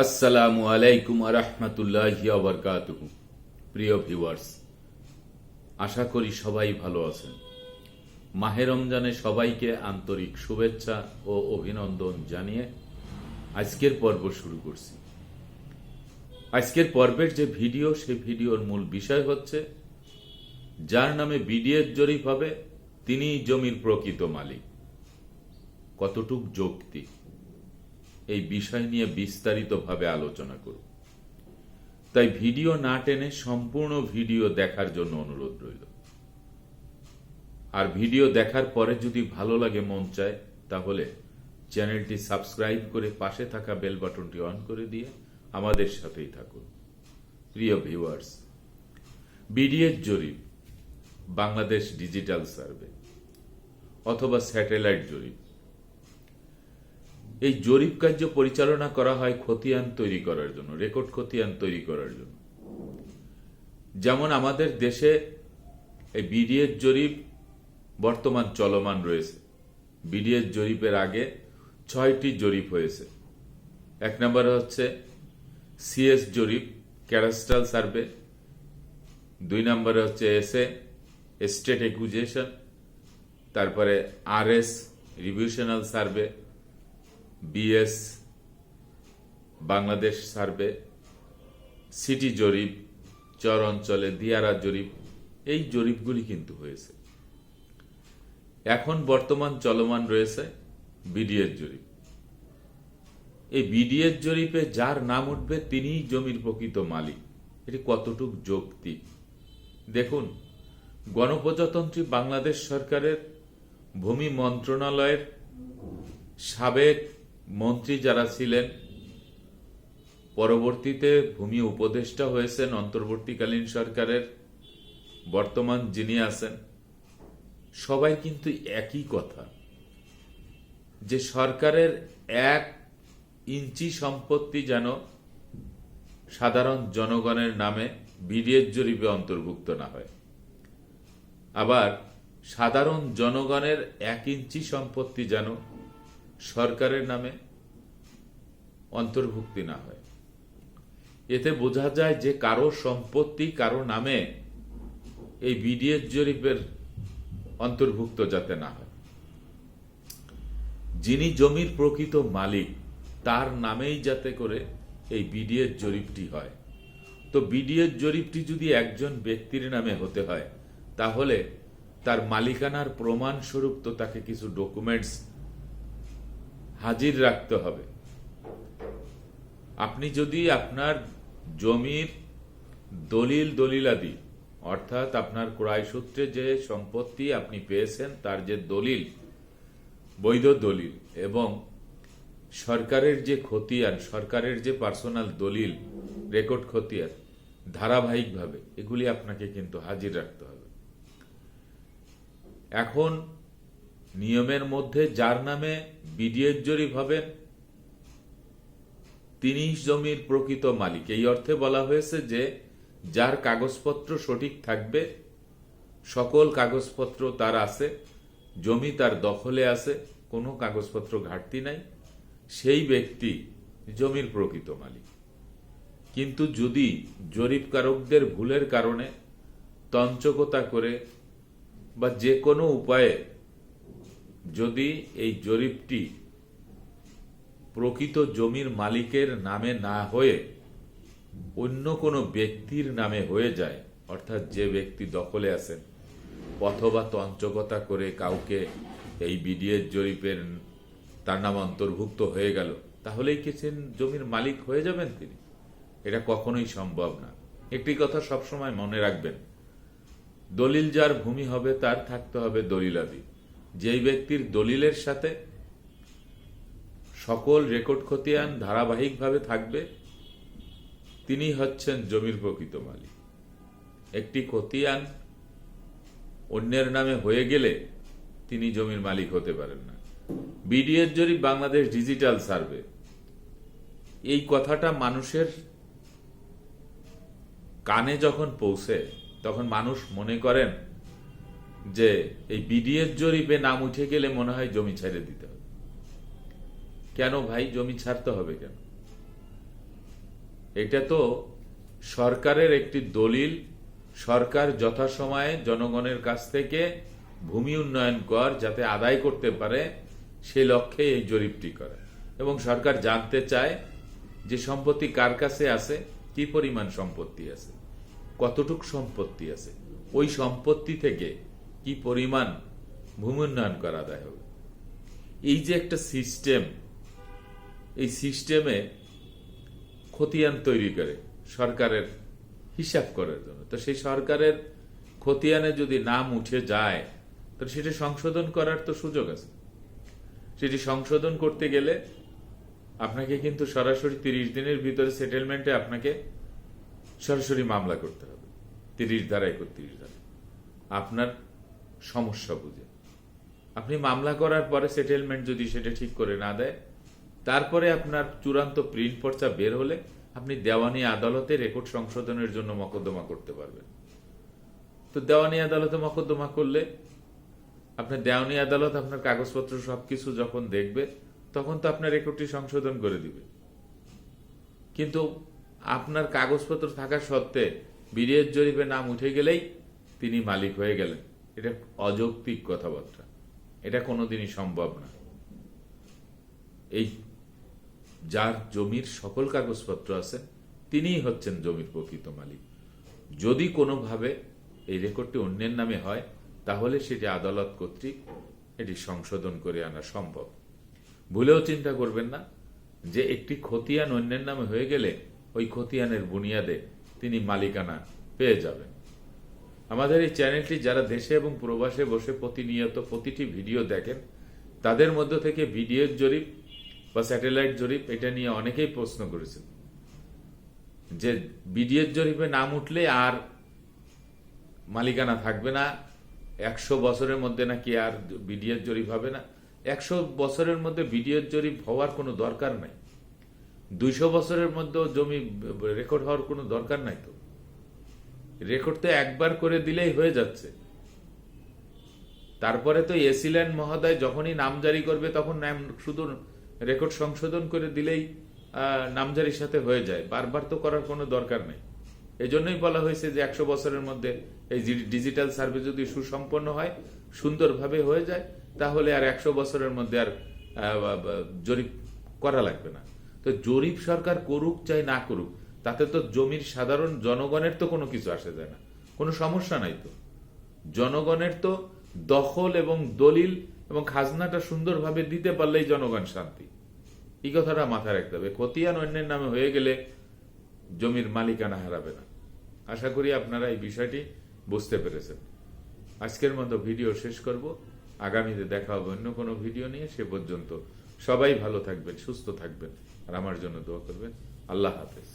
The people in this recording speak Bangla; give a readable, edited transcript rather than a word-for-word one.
আসসালামু আলাইকুম আরহামতুল্লাহি ওয়া বারাকাতুহু। প্রিয় ভিউয়ার্স, আশা করি সবাই ভালো আছেন। মাহে রমজানে সবাইকে আন্তরিক শুভেচ্ছা ও অভিনন্দন জানিয়ে আজকের পর্ব শুরু করছি। আজকের পর্বের যে ভিডিও, সেই ভিডিওর মূল বিষয় হচ্ছে, যার নামে বিডিএর জরিপ হবে তিনিই জমির প্রকৃত মালিক। কতটুক যৌক্তিক, এই বিষয় নিয়ে বিস্তারিতভাবে আলোচনা করব। তাই ভিডিও না টেনে সম্পূর্ণ ভিডিও দেখার জন্য অনুরোধ রইল। আর ভিডিও দেখার পরে যদি ভালো লাগে, মন চায়, তাহলে চ্যানেলটি সাবস্ক্রাইব করে পাশে থাকা বেল বাটনটি অন করে দিয়ে আমাদের সাথেই থাকুন। প্রিয় ভিউয়ার্স, বিডিএর জরিপ বাংলাদেশ ডিজিটাল সার্ভে অথবা স্যাটেলাইট জরিপ, এই জরিপ কার্য পরিচালনা করা হয় খতিয়ান তৈরি করার জন্য, রেকর্ড খতিয়ান তৈরি করার জন্য। যেমন আমাদের দেশে এই বিডিএর জরিপ বর্তমান চলমান রয়েছে। বিডিএর জরিপের আগে 6টি জরিপ হয়েছে। এক নম্বরে হচ্ছে সিএস জরিপ, ক্যাডাস্ট্রাল সার্ভে। 2 নম্বরে হচ্ছে এসএ, স্টেট একুইজিশন। তারপরে RS, revisional survey. BS, Bangladesh survey. City জরিপ, চর অঞ্চলে দিয়ারা জরিপ। এই জরিপগুলি কিন্তু হয়েছে। এখন বর্তমান চলমান রয়েছে বিডিএর জরিপ। এই বিডিএর জরিপে যার নাম উঠবে তিনিই জমির প্রকৃত মালিক। এটি কতটুক যৌক্তিক দেখুন। গণপ্রজাতন্ত্রী বাংলাদেশ সরকারের ভূমি মন্ত্রণালয়ের সাবেক মন্ত্রী যারা ছিলেন, পরবর্তীতে ভূমি উপদেষ্টা হয়েছেন অন্তর্বর্তীকালীন সরকারের, বর্তমান যিনি আছেন, সবাই কিন্তু একই কথা, যে সরকারের 1 ইঞ্চি সম্পত্তি যেন সাধারণ জনগণের নামে বিডিএর জরিপে অন্তর্ভুক্ত না হয়। আবার সাধারণ জনগণের 1 ইঞ্চি সম্পত্তি যেন সরকারের নামে অন্তর্ভুক্তি না হয়। এতে বোঝা যায় যে কারো সম্পত্তি কারো নামে এই বিডিএর জরিপের অন্তর্ভুক্ত যাতে না হয়। যিনি জমির প্রকৃত মালিক তার নামেই যাতে করে এই বিডিএর জরিপটি হয়। তো বিডিএর জরিপটি যদি একজন ব্যক্তির নামে হতে হয়, তাহলে তার মালিকানার প্রমাণ স্বরূপ তো তাকে কিছু ডকুমেন্টস হাজির রাখতে হবে। আপনি যদি আপনার জমির দলিলাদি, অর্থাৎ আপনার ক্রয় সূত্রে যে সম্পত্তি আপনি পেয়েছেন তার যে দলিল, বৈধ দলিল, এবং সরকারের যে খতিয়ান, সরকারের যে পার্সোনাল দলিল, রেকর্ড খতিয়ান, ধারাবাহিকভাবে এগুলি আপনাকে কিন্তু হাজির রাখতে হবে। এখন নিয়মের মধ্যে যার নামে বিডিএর জরিপ হবেন তিনি জমির প্রকৃত মালিক। এই অর্থে বলা হয়েছে যে যার কাগজপত্র সঠিক থাকবে, সকল কাগজপত্র তার আছে, জমি তার দখলে আছে, কোনো কাগজপত্র ঘাটতি নাই, সেই ব্যক্তি জমির প্রকৃত মালিক। কিন্তু যদি জরিপকারকদের ভুলের কারণে, তঞ্চকতা করে বা যে কোনো উপায়ে যদি এই জরিপটি প্রকৃত জমির মালিকের নামে না হয়ে অন্য কোনো ব্যক্তির নামে হয়ে যায়, অর্থাৎ যে ব্যক্তি দখলে আছেন, অথবা তঞ্চকতা করে কাউকে এই বিডিএর জরিপের তার নাম অন্তর্ভুক্ত হয়ে গেল, তাহলেই কি জমির মালিক হয়ে যাবেন তিনি? এটা কখনোই সম্ভব না। একটি কথা সবসময় মনে রাখবেন, দলিল যার ভূমি হবে তার থাকতে হবে দলিলাদি। যেই ব্যক্তির দলিলের সাথে সকল রেকর্ড খতিয়ান ধারাবাহিকভাবে থাকবে, তিনি হচ্ছেন জমির প্রকৃত মালিক। একটি খতিয়ান অন্যের নামে হয়ে গেলে তিনি জমির মালিক হতে পারেন না। বিডিএর জরিপ বাংলাদেশ ডিজিটাল সার্ভে, এই কথাটা মানুষের কানে যখন পৌঁছে, তখন মানুষ মনে করেন যে এই বিডিএর জরিপে নাম উঠে গেলে মনে হয় জমি ছেড়ে দিতে হবে। কেন ভাই, জমি ছাড়তে হবে কেন? এটা তো সরকারের একটি দলিল। সরকার যথাসময়ে জনগণের কাছ থেকে ভূমি উন্নয়ন কর যাতে আদায় করতে পারে সে লক্ষ্যে এই জরিপটি করে, এবং সরকার জানতে চায় যে সম্পত্তি কার কাছে আছে, কি পরিমাণ সম্পত্তি আছে, কতটুক সম্পত্তি আছে, ওই সম্পত্তি থেকে কি পরিমাণ ভূমি উন্নয়ন কর আদায় হবে। এই যে একটা সিস্টেম, এই সিস্টেমে খতিয়ান তৈরি করে সরকারের হিসাব করার জন্য। তো সেই সরকারের খতিয়ানে যদি নাম উঠে যায় তো সেটা সংশোধন করার তো সুযোগ আছে। সেটি সংশোধন করতে গেলে আপনাকে কিন্তু সরাসরি 30 দিনের ভিতরে সেটেলমেন্টে আপনাকে সরাসরি মামলা করতে হবে 30 ধারা 31 ধারা আপনার সমস্যা বুঝে। আপনি মামলা করার পরে সেটেলমেন্ট যদি সেটা ঠিক করে না দেয়, তারপরে আপনার চূড়ান্ত প্রিন্ট পর্চা বের হলে আপনি দেওয়ানি আদালতে রেকর্ড সংশোধনের জন্য মকদ্দমা করতে পারবেন। তো দেওয়ানি আদালতে মকদ্দমা করলে আপনার দেওয়ানি আদালত আপনার কাগজপত্র সবকিছু যখন দেখবে তখন তো আপনার রেকর্ডটি সংশোধন করে দিবে। কিন্তু আপনার কাগজপত্র থাকা সত্ত্বে বিডিএর জরিপে নাম উঠে গেলেই তিনি মালিক হয়ে গেলেন, এটা অযৌক্তিক কথাবার্তা। এটা কোনোদিনই সম্ভব না। এই যার জমির সকল কাগজপত্র আছে তিনিই হচ্ছেন জমির প্রকৃত মালিক। যদি কোনোভাবে এই রেকর্ডটি অন্যের নামে হয় তাহলে সেটি আদালত কর্তৃক এটি সংশোধন করে আনা সম্ভব। ভুলেও চিন্তা করবেন না যে একটি খতিয়ান অন্যের নামে হয়ে গেলে ওই খতিয়ানের বুনিয়াদে তিনি মালিকানা পেয়ে যাবেন। আমাদের এই চ্যানেলটি যারা দেশে এবং প্রবাসে বসে প্রতিনিয়ত প্রতিটি ভিডিও দেখেন, তাদের মধ্য থেকে ভিডিওর জরিপ বা স্যাটেলাইট জরিপ এটা নিয়ে অনেকেই প্রশ্ন করেছেন যে বিডিএর জরিপে নাম উঠলে আর মালিকানা থাকবে না, 100 বছরের মধ্যে নাকি আর বিডিএর জরিপ হবে না। 100 বছরের মধ্যে বিডিএর জরিপ হওয়ার কোনো দরকার নাই। 200 বছরের মধ্যে জমি রেকর্ড হওয়ার কোনো দরকার নাই। তো রেকর্ড তো একবার করে দিলেই হয়ে যাচ্ছে। তারপরে তো এসিল্যান্ড মহোদয় যখনই নামজারি করবে তখন শুধু রেকর্ড সংশোধন করে দিলেই নামজারির সাথে হয়ে যায়, বারবার তো করার কোনো দরকার নেই। এজন্যই বলা হয়েছে যে 100 বছরের মধ্যে এই ডিজিটাল সার্ভে যদি সুসম্পন্ন হয়, সুন্দরভাবে হয়ে যায়, তাহলে আর 100 বছরের মধ্যে আর জরিপ করা লাগবে না। তো জরিপ সরকার করুক চাই না করুক, তাতে তো জমির সাধারণ জনগণের তো কোনো কিছু আসে যায় না, কোনো সমস্যা নাই। তো জনগণের তো দখল এবং দলিল এবং খাজনাটা সুন্দরভাবে দিতে পারলেই জনগণ শান্তি। এই কথাটা মাথায় রাখতে হবে। খতিয়ান অন্যের নামে হয়ে গেলে জমির মালিকানা হারাবে না। আশা করি আপনারা এই বিষয়টি বুঝতে পেরেছেন। আজকের মতো ভিডিও শেষ করব। আগামীতে দেখা হবে অন্য কোনো ভিডিও নিয়ে। সে পর্যন্ত সবাই ভালো থাকবেন, সুস্থ থাকবেন, আর আমার জন্য দোয়া করবেন। আল্লাহ হাফেজ।